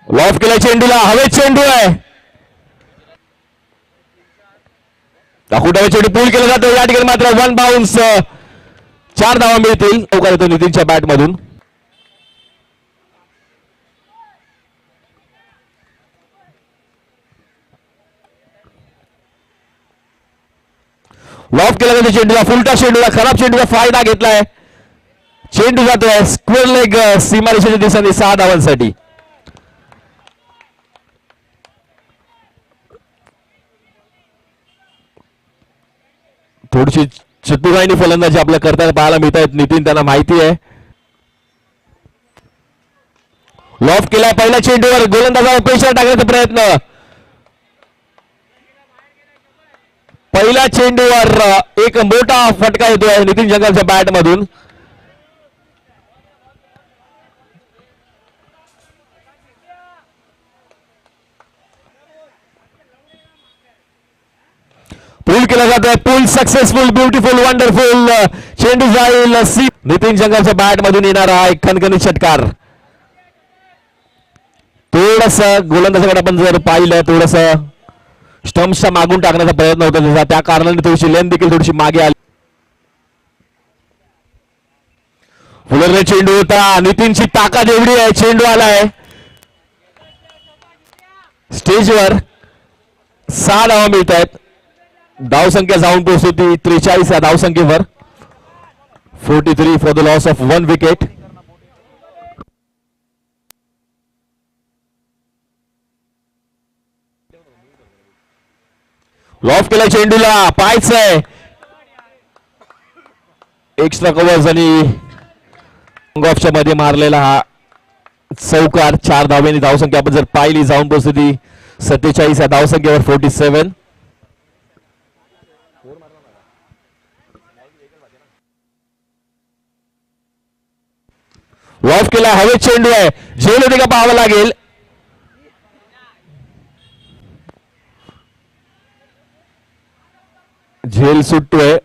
Loaf केला चेंडूला, हवेत चेंडू आहे. दाखवटा चेंडू पूल केला जातो. या ठिकाणी मात्र वन बाउन्स, 4 धावा मिळतील. चौकार येतो नितीनच्या बॅट मधून. लॉफ केला जातो चेंडूला, फुलटा चेंडूला, खराब चेंडूचा फायदा घेतलाय. चेंडू जातोय स्क्वेअर लेग सीमारेषेच्या दिशेने 6 धावांसाठी. थोडीशी चतुराईने फलंदाजी आपल्या करताना पाहायला मिळत आहेत. नितीन त्यांना माहिती आहे. लॉफ केलाय पहिल्या चेंडूवर, गोलंदाजावर प्रेशर टाकण्याचा प्रयत्न. पहिल्या चेंडूवर एक मोठा फटका येतोय नितीन जंगलच्या बॅट मधून. पूल केला जातोय, पूल सक्सेसफुल, ब्युटिफुल, वंडरफुल. चेंडू जाईल नितीन जंगलच्या बॅट मधून येणारा एक खणखणीत षटकार. थोडस गोलंदाजाकडे आपण जर पाहिलं, थोडस स्टंप्सच्या मागून टाकण्याचा प्रयत्न होता त्याचा, त्या कारणाने थोडीशी लेन देखील थोडीशी मागे आली. फुलरने चेंडू होता, नितीनची ताकद एवढी आहे, चेंडू आलाय स्टेजवर. 6 धावा मिळत आहेत. धावसंख्या जाऊन पोहोचती 43 या धावसंख्येवर. 43 for the loss of 1 wicket. Loaf केला चेंडूला, पायच आहे. एक्स्ट्रा कव्हर्स आणि ऑफच्या मध्ये मारलेला हा चौकार. 4 धाव्यांनी धावसंख्या आपण जर पाहिली जाऊन पोहोचती 47 या धावसंख्येवर. 47. लॉफ केला, हवेत चेंडू आहे, झेल होते का पाहावं लागेल. झेल सुटतोय.